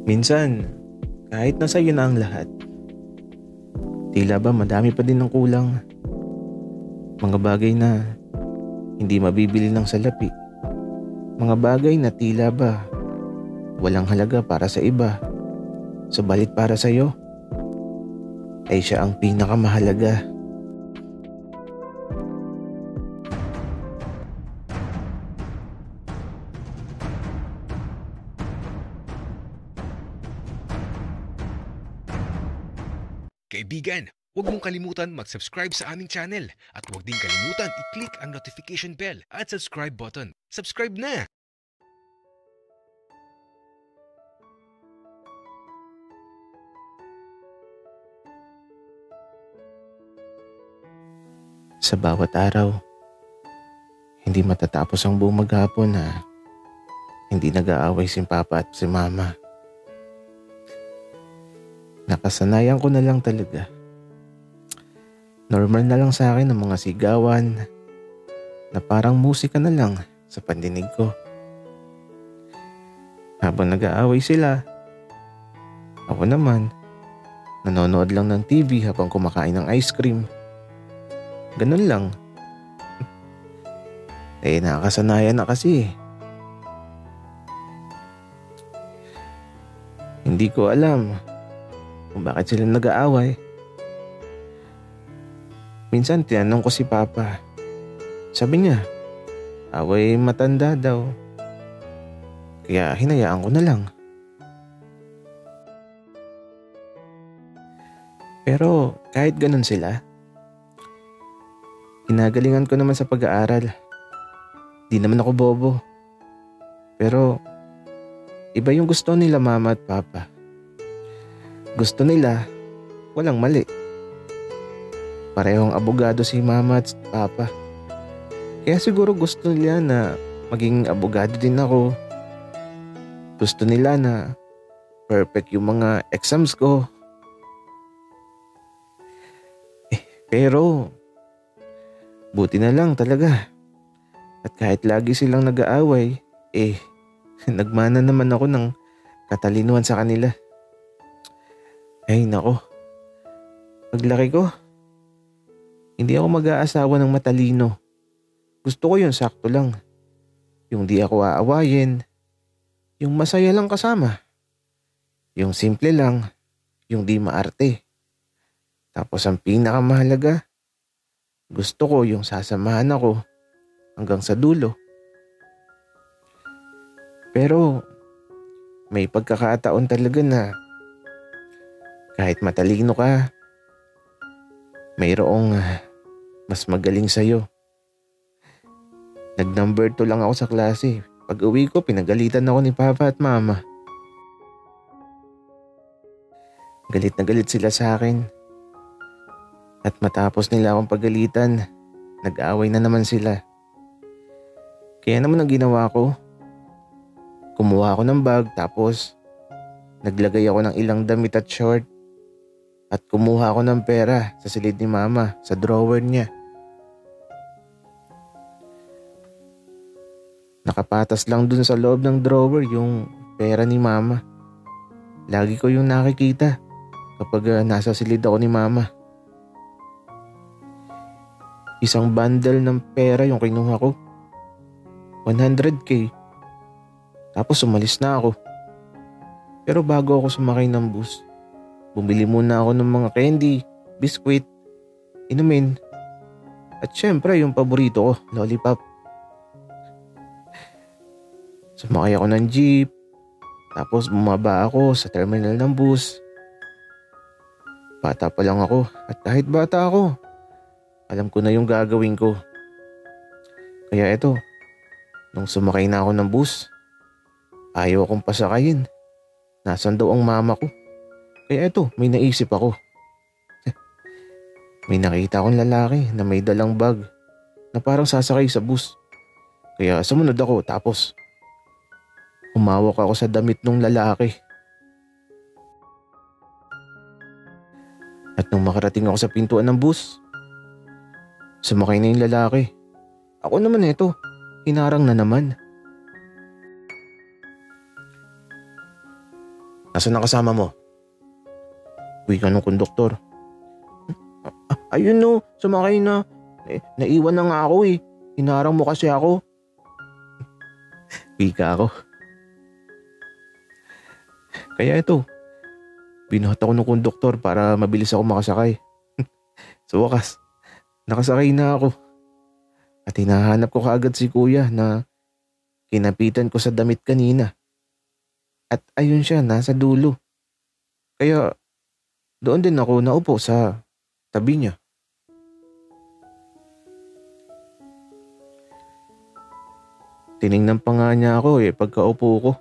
Minsan, kahit nasa iyo na ang lahat, tila ba madami pa din ang kulang. Mga bagay na hindi mabibili ng salapi. Mga bagay na tila ba walang halaga para sa iba, subalit para sa iyo ay siya ang pinakamahalaga. Kaibigan, huwag mong kalimutan mag-subscribe sa aming channel at huwag din kalimutan i-click ang notification bell at subscribe button. Subscribe na! Sa bawat araw, hindi matatapos ang buong maghapon na hindi nag-aaway si Papa at si Mama. Nakasanayan ko na lang talaga. Normal na lang sa akin ang mga sigawan na parang musika na lang sa pandinig ko. Habang nag-aaway sila, ako naman, nanonood lang ng TV habang kumakain ng ice cream. Ganun lang. Nakakasanayan na kasi. Hindi ko alam kung bakit sila nag-aaway. Minsan tinanong ko si Papa. Sabi niya, away matanda daw. Kaya hinayaan ko na lang. Pero kahit ganun sila, ginagalingan ko naman sa pag-aaral. Di naman ako bobo. Pero iba yung gusto nila Mama at Papa. Gusto nila, walang mali. Parehong abogado si Mama at Papa. Kaya siguro gusto nila na maging abogado din ako. Gusto nila na perfect yung mga exams ko. Pero buti na lang talaga. At kahit lagi silang nag-aaway, nagmana naman ako ng katalinuhan sa kanila. Ay nako, paglaki ko, hindi ako mag-aasawa ng matalino. Gusto ko yung sakto lang. Yung di ako aawayin. Yung masaya lang kasama. Yung simple lang. Yung di maarte. Tapos ang pinakamahalaga, gusto ko yung sasamahan ako hanggang sa dulo. Pero may pagkakataon talaga na kahit matalino ka, mayroong mas magaling sa'yo. Nag-number 2 lang ako sa klase. Pag uwi ko, pinagalitan ako ni Papa at Mama. Galit na galit sila sa akin. At matapos nila akong pagalitan, nag-aaway na naman sila. Kaya naman ang ginawa ko, kumuha ako ng bag tapos naglagay ako ng ilang damit at short. At kumuha ako ng pera sa silid ni Mama sa drawer niya. Nakapatas lang dun sa loob ng drawer yung pera ni Mama. Lagi ko yung nakikita kapag nasa silid ako ni Mama. Isang bundle ng pera yung kinuha ko. 100K. Tapos umalis na ako. Pero bago ako sumakay ng bus, bumili muna ako ng mga candy, biskwit, inumin, at syempre yung paborito ko, lollipop. Sumakay ako ng jeep, tapos bumaba ako sa terminal ng bus. Bata pa lang ako at kahit bata ako, alam ko na yung gagawin ko. Kaya eto, nung sumakay na ako ng bus, ayaw akong pasakayin. Nasaan daw ang mama ko? Kaya eto, may naisip ako. May nakita akong lalaki na may dalang bag na parang sasakay sa bus. Kaya sumunod ako tapos humawak ako sa damit ng lalaki. At nung makarating ako sa pintuan ng bus, sumakay na yung lalaki. Ako naman eto, hinarang na naman. Nasaan ang kasama mo? Uwi ka ng konduktor. Ayun no, sumakay na. Naiwan na nga ako eh. Hinarang mo kasi ako. Wika ako. Kaya ito, binuhat ako ng konduktor para mabilis ako makasakay. Sa wakas, nakasakay na ako. At hinahanap ko kaagad si kuya na kinapitan ko sa damit kanina. At ayun siya, nasa dulo. Kaya doon din ako naupo sa tabi niya. Tiningnan pa nga niya ako pagkaupo ko.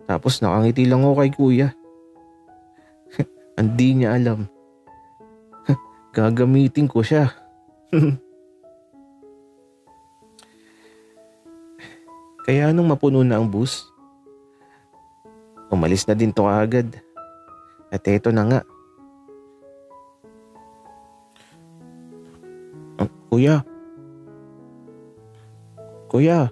Tapos nakangiti lang ako kay kuya. Hindi niya alam. Gagamitin ko siya. Kaya nung mapuno na ang bus, umalis na din to agad. At eto na nga. Kuya. Kuya.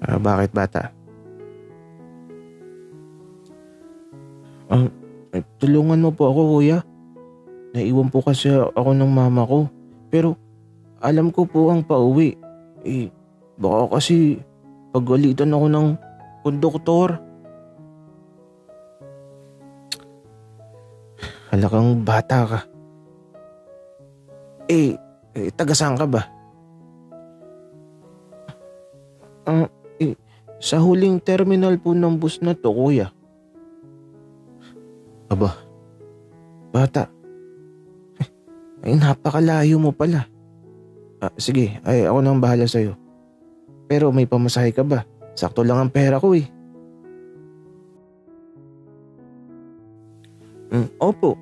Bakit bata? Tulungan mo po ako kuya. Naiwan po kasi ako ng mama ko. Pero alam ko po ang pauwi. Baka kasi pagalitan ako ng konduktor. Halakang bata ka. Taga saan ka ba? Sa huling terminal po ng bus na to, kuya. Aba, bata. Napakalayo mo pala. Sige, ako nang bahala sa'yo. Pero may pamasahe ka ba? Sakto lang ang pera ko eh. Opo.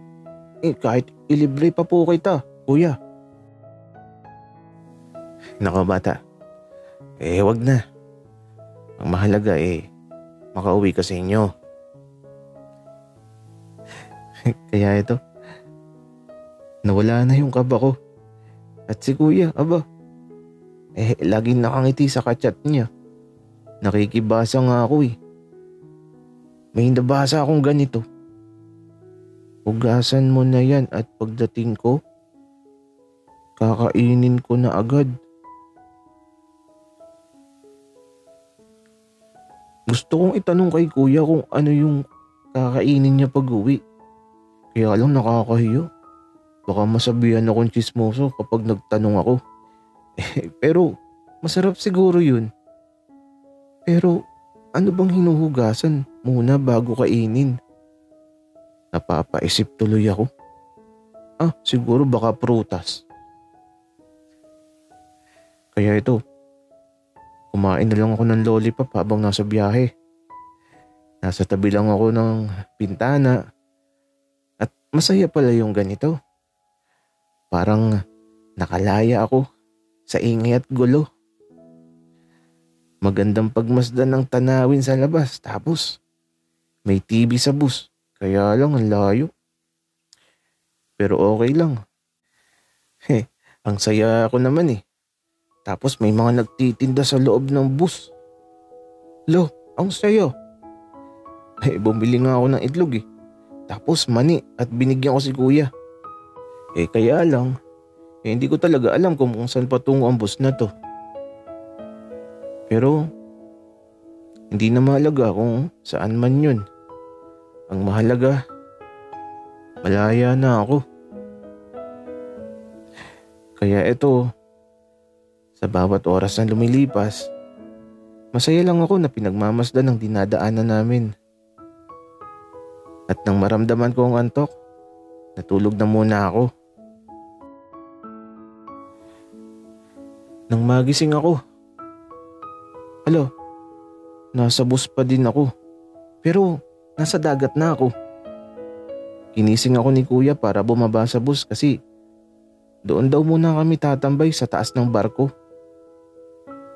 Kahit ilibre pa po kita, kuya. Nako bata. Wag na. Ang mahalaga makauwi ka sa inyo. Kaya ito, nawala na yung kaba ko. At si kuya, laging nakangiti sa kachat niya. Nakikibasa nga ako eh. May nabasa akong ganito. Hugasan mo na yan at pagdating ko, kakainin ko na agad. Gusto kong itanong kay kuya kung ano yung kakainin niya pag-uwi. Kaya lang nakakahiyo. Baka masabihan akong tsismoso kapag nagtanong ako. Pero masarap siguro yun. Pero ano bang hinuhugasan muna bago kainin? Napapaisip tuloy ako. Siguro baka prutas. Kaya ito, kumain na lang ako ng lollipop habang nasa biyahe. Nasa tabi lang ako ng bintana. At masaya pala yung ganito. Parang nakalaya ako sa ingay at gulo. Magandang pagmasdan ng tanawin sa labas. Tapos may TV sa bus. Kaya lang ang layo. Pero okay lang. Ang saya ko naman eh. Tapos may mga nagtitinda sa loob ng bus. Lo, ang saya. Bumili nga ako ng itlog eh. Tapos mani at binigyan ko si kuya. Kaya lang, hindi ko talaga alam kung saan patungo ang bus na to. Pero, hindi na mahalaga kung saan man yun. Ang mahalaga, malaya na ako. Kaya ito, sa bawat oras na lumilipas, masaya lang ako na pinagmamasdan ng dinadaanan namin. At nang maramdaman ko ang antok, natulog na muna ako. Nang magising ako, nasa bus pa din ako. Pero nasa dagat na ako. Ginising ako ni kuya para bumaba sa bus kasi doon daw muna kami tatambay sa taas ng barko.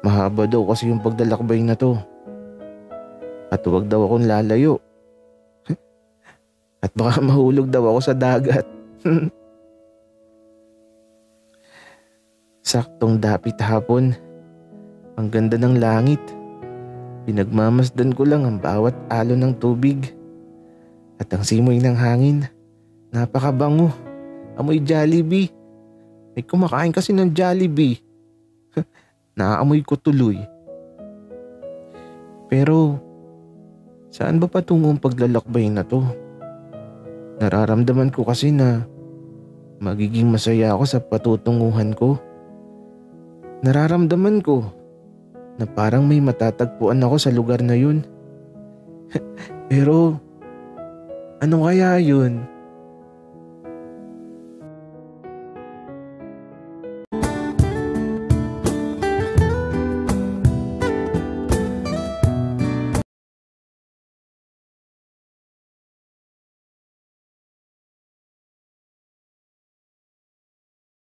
Mahaba daw kasi yung paglalakbay na to. At huwag daw akong lalayo. At baka mahulog daw ako sa dagat. Saktong dapit hapon. Ang ganda ng langit. Pinagmamasdan ko lang ang bawat alon ng tubig at ang simoy ng hangin. Napakabango. Amoy Jollibee. May kumakain kasi ng Jollibee. Naaamoy ko tuloy. Pero saan ba patungo ang paglalakbay na to? Nararamdaman ko kasi na magiging masaya ako sa patutunguhan ko. Nararamdaman ko na parang may matatagpuan ako sa lugar na yun. Pero ano kaya yun?